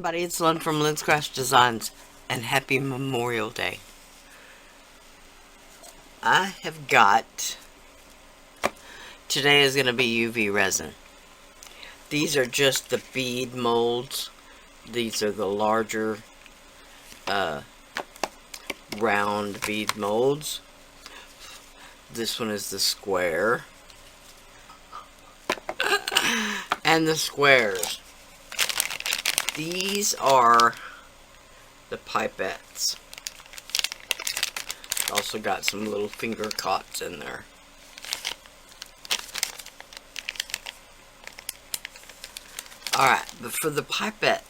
Everybody, it's Lynn from LynzCraftzDesignz, and happy Memorial Day. I have got, today is going to be UV resin. These are just the bead molds. These are the larger round bead molds. This one is the square. And the squares. These are the pipettes. Also got some little finger cots in there. Alright, but for the pipette,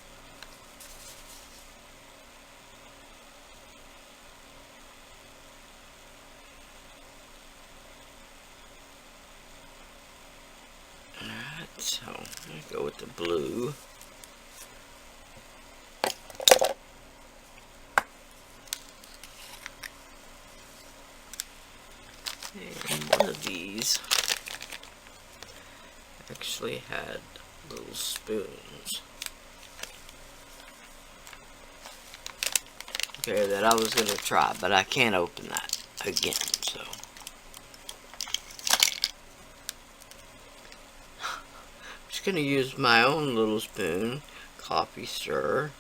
alright, so I'm going to go with the blue. And one of these actually had little spoons. Okay, that I was going to try, but I can't open that again, so. I'm just going to use my own little spoon, coffee stirrer.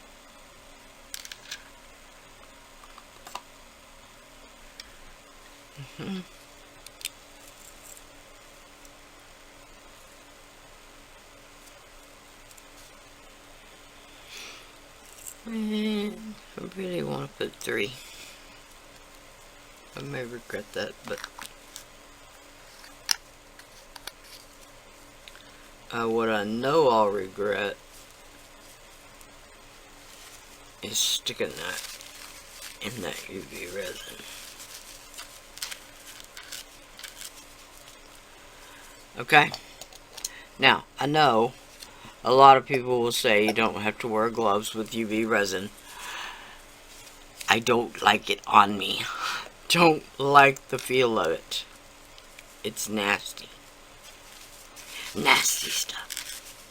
And I really want to put 3. I may regret that, but what I know I'll regret is sticking that in that UV resin. Okay, now I know a lot of people will say you don't have to wear gloves with UV resin. I don't like it on me. Don't like the feel of it. It's nasty. Nasty stuff.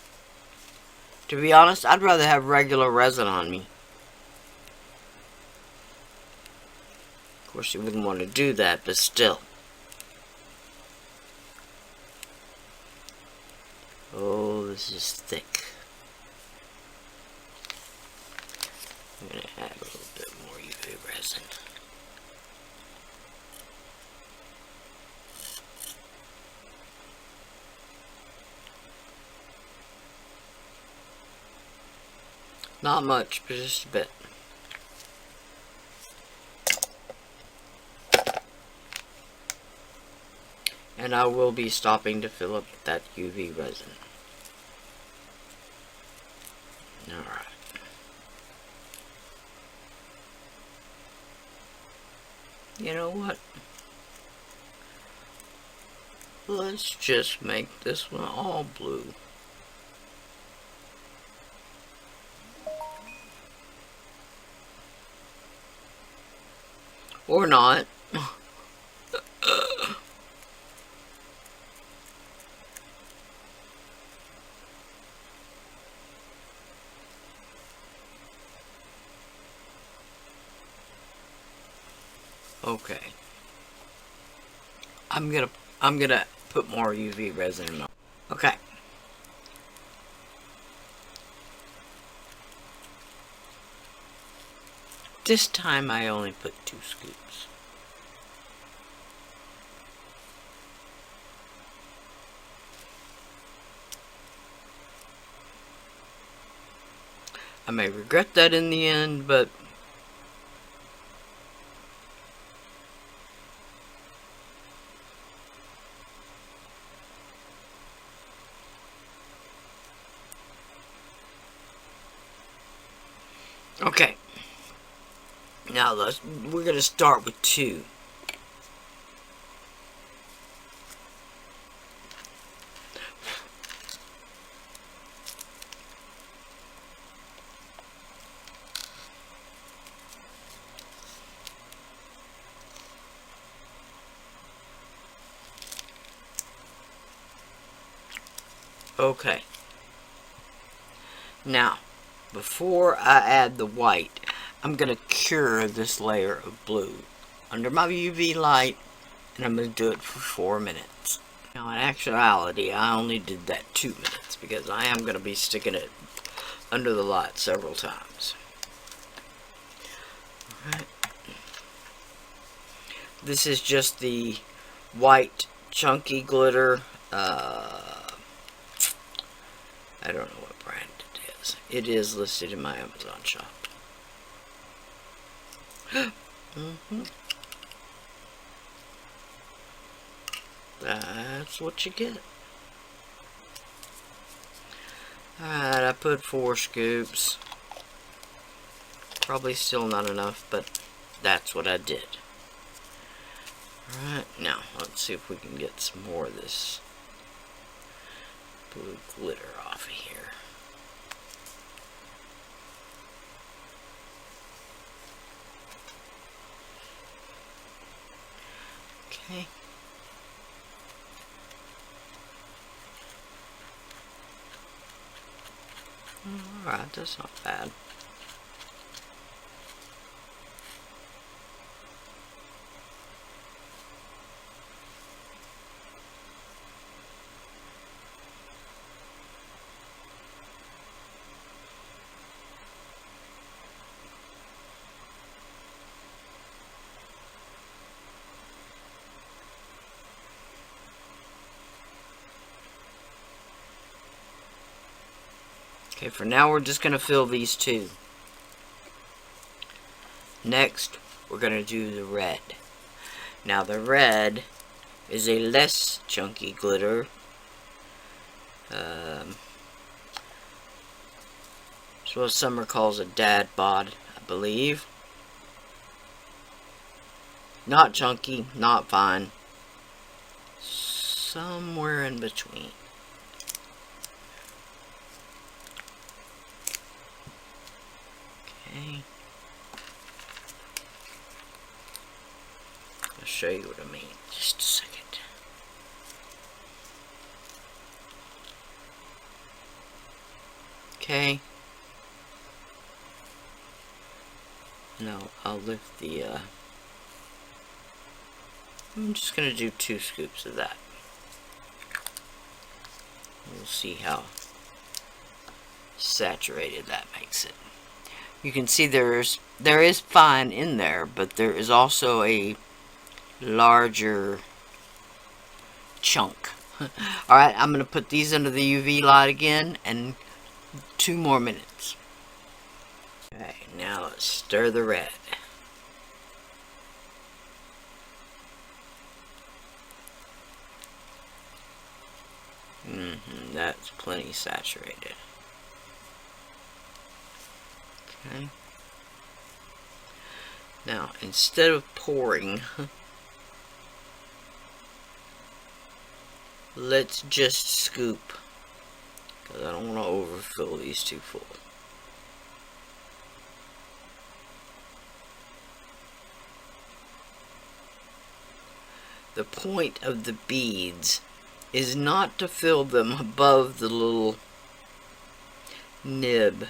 To be honest, I'd rather have regular resin on me. Of course, you wouldn't want to do that, but still. Oh, this is thick. I'm going to add a little bit more UV resin. Not much, but just a bit. And I will be stopping to fill up that UV resin. Alright. You know what? Let's just make this one all blue. Or not. Okay. I'm gonna put more UV resin in my. Okay. This time I only put 2 scoops. I may regret that in the end, but okay. Now we're going to start with 2. Okay. Now, before I add the white, I'm going to cure this layer of blue under my UV light, and I'm going to do it for 4 minutes. Now in actuality, I only did that 2 minutes because I am going to be sticking it under the light several times. Alright. This is just the white chunky glitter. I don't know what brand it is. It is listed in my Amazon shop. That's what you get. Alright, I put 4 scoops. Probably still not enough, but that's what I did. Alright, now let's see if we can get some more of this blue glitter off of here. Okay. Alright, that's not bad. Okay, for now we're just going to fill these 2. Next, we're going to do the red. Now the red is a less chunky glitter. It's what Summer calls a dad bod, I believe. Not chunky, not fine. Somewhere in between. Okay. I'll show you what I mean. Just a second. Okay. Now I'll lift the I'm just gonna do 2 scoops of that. We'll see how saturated that makes it. You can see there is fine in there, but there is also a larger chunk. Alright, I'm going to put these under the UV light again, and 2 more minutes. Alright, now let's stir the red. That's plenty saturated. Okay. Now, instead of pouring, let's just scoop, because I don't want to overfill these too full. The point of the beads is not to fill them above the little nib.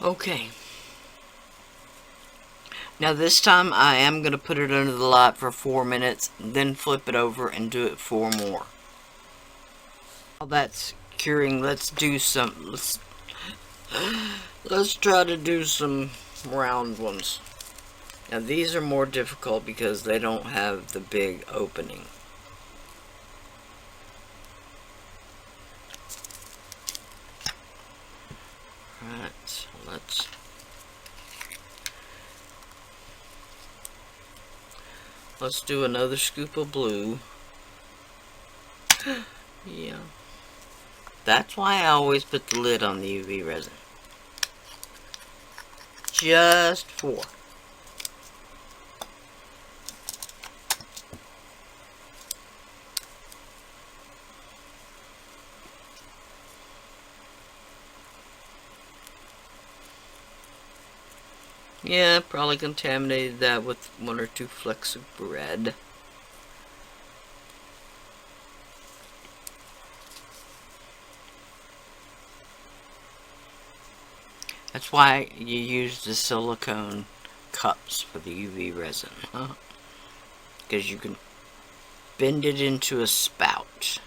Okay. Now this time I am going to put it under the light for 4 minutes, then flip it over and do it 4 more. While that's curing, let's do some, let's try to do some round ones. Now these are more difficult because they don't have the big opening. Alright, so minutes. Let's do another scoop of blue. Yeah. That's why I always put the lid on the UV resin. Just for. Yeah, probably contaminated that with 1 or 2 flecks of bread. That's why you use the silicone cups for the UV resin, huh? Because you can bend it into a spout.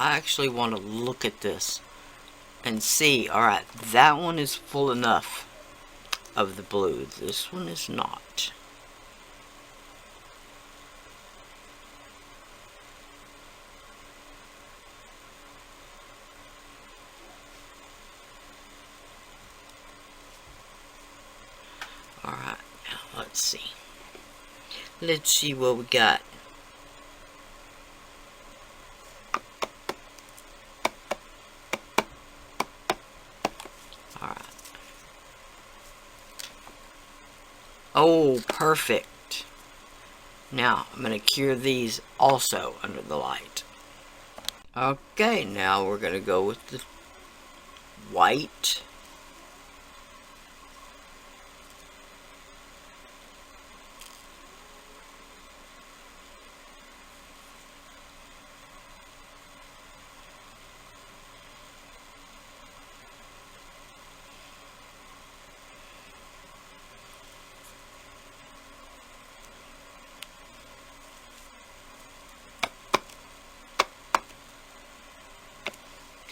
I actually want to look at this and see, alright, that one is full enough of the blue. This one is not. Alright, now let's see. Let's see what we got. Alright. Oh, perfect. Now, I'm going to cure these also under the light. Okay, now we're going to go with the white.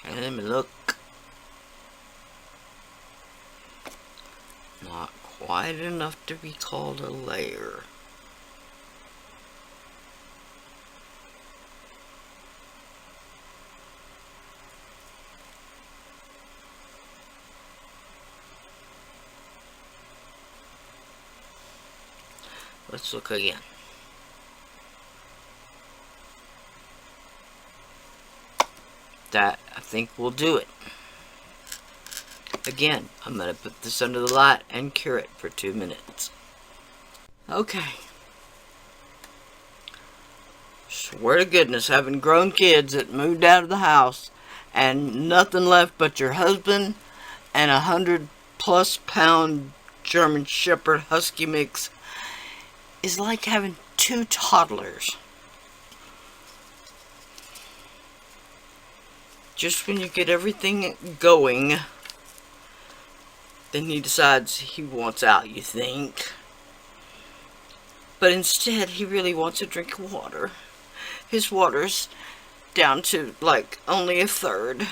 Okay, let me look. Not quite enough to be called a layer. Let's look again. That, I think, will do it. Again, I'm going to put this under the light and cure it for 2 minutes. Okay. Swear to goodness, having grown kids that moved out of the house and nothing left but your husband and 100+ pound German Shepherd Husky mix is like having 2 toddlers. Just when you get everything going, then he decides he wants out, you think. But instead, he really wants a drink of water. His water's down to, like, only 1/3.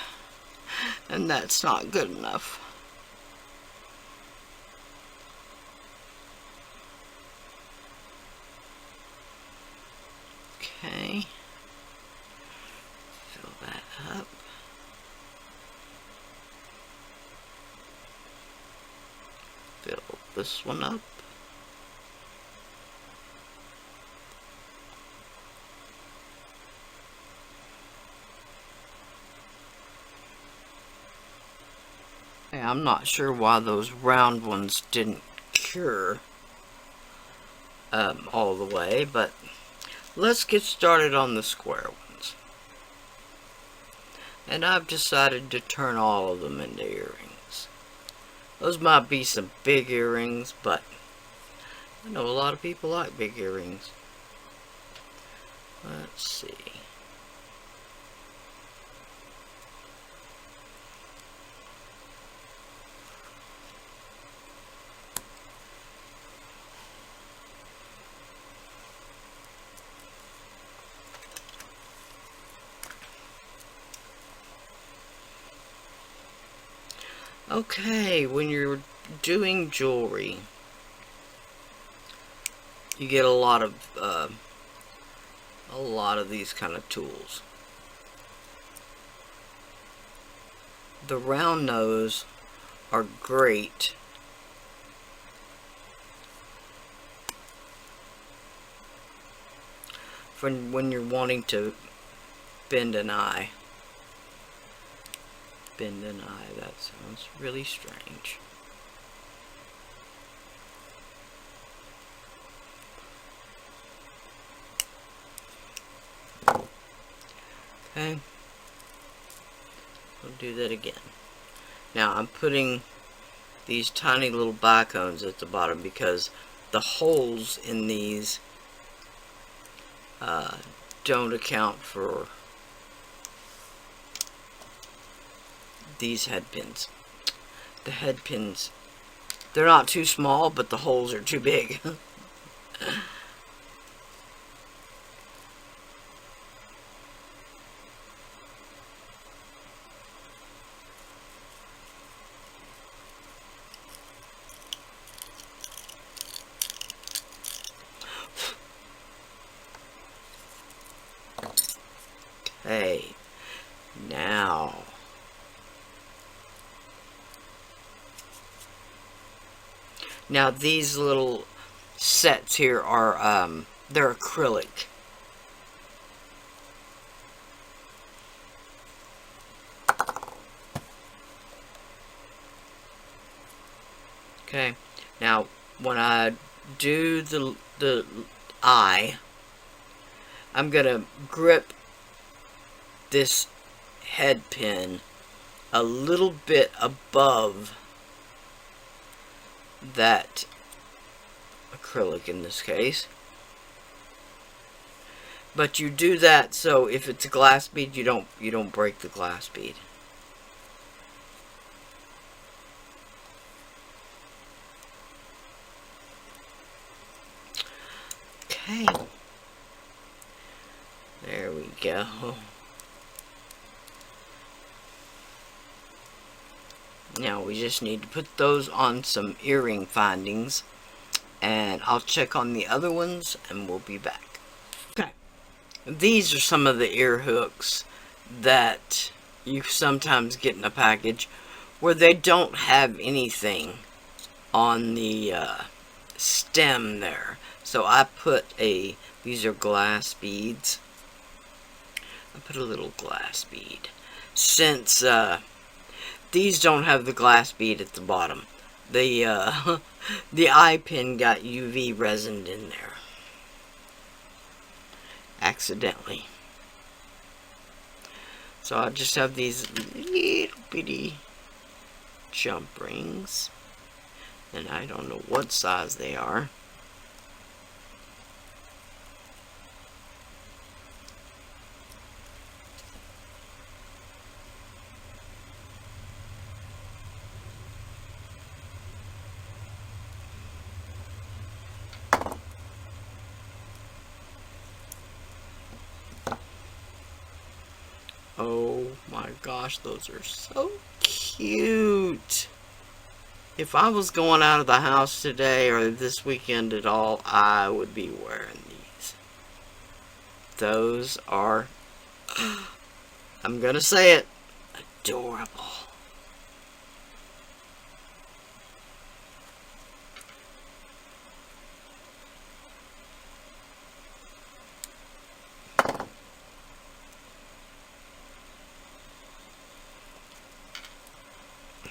And that's not good enough. Okay. Fill that up. Fill this one up. I'm not sure why those round ones didn't cure all the way, but let's get started on the square ones. And I've decided to turn all of them into earrings. Those might be some big earrings, but I know a lot of people like big earrings. Let's see. Okay, when you're doing jewelry, you get a lot of these kind of tools. The round nose are great for when you're wanting to bend an eye. Bend an eye, that sounds really strange. Okay, I'll do that again. Now I'm putting these tiny little bicones at the bottom because the holes in these don't account for these head pins. The head pins, they're not too small, but the holes are too big. Okay, now these little sets here are they're acrylic. Okay, now when I do the eye, I'm gonna grip this head pin a little bit above that acrylic in this case. But you do that so if it's a glass bead, you don't break the glass bead. Okay. There we go. Now we just need to put those on some earring findings, and I'll check on the other ones and we'll be back. Okay, these are some of the ear hooks that you sometimes get in a package where they don't have anything on the stem there. So I put these are glass beads. I put a little glass bead. Since these don't have the glass bead at the bottom, the eye pin got UV resined in there accidentally. So I just have these little bitty jump rings, and I don't know what size they are. Oh my gosh, those are so cute. If I was going out of the house today or this weekend at all, I would be wearing these. Those are, I'm gonna say it, adorable.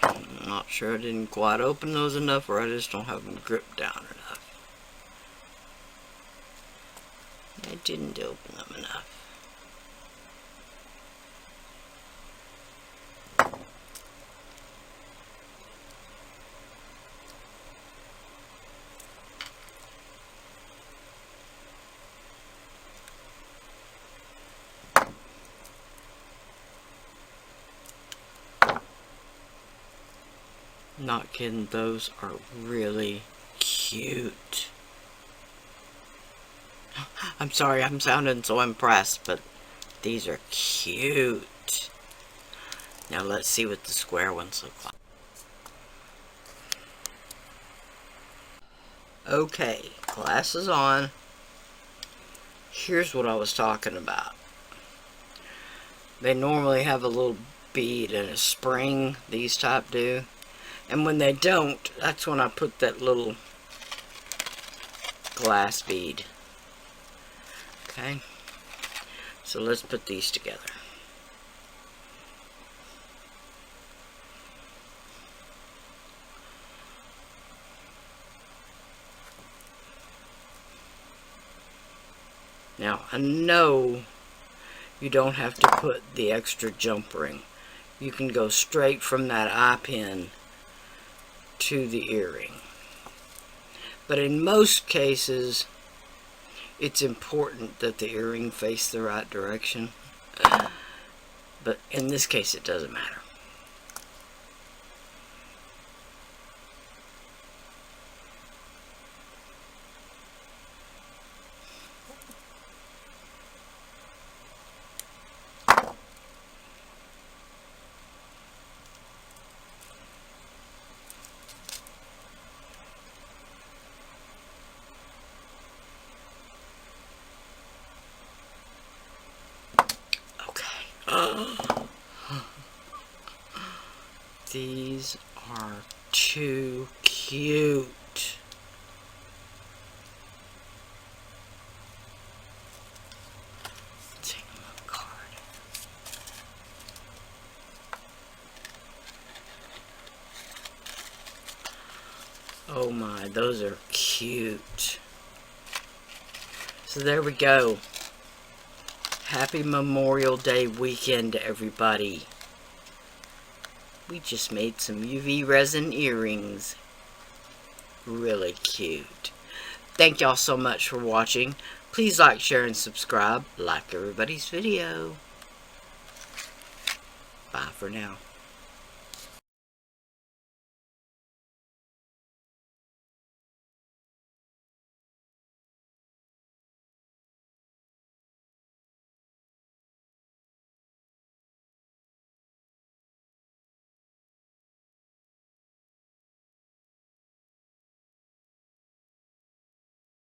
I'm not sure I didn't quite open those enough, or I just don't have them gripped down enough. I didn't open them enough. Not kidding, those are really cute. I'm sorry, I'm sounding so impressed, but these are cute. Now let's see what the square ones look like. Okay, glasses on. Here's what I was talking about. They normally have a little bead and a spring, these type do. And when they don't, that's when I put that little glass bead. Okay, so let's put these together. Now, I know you don't have to put the extra jump ring. You can go straight from that eye pin to the earring. But in most cases, it's important that the earring face the right direction. But in this case, it doesn't matter. These are too cute. Take them on the card. Oh my, those are cute. So there we go. Happy Memorial Day weekend to everybody. We just made some UV resin earrings. Really cute. Thank y'all so much for watching. Please like, share, and subscribe. Like everybody's video. Bye for now.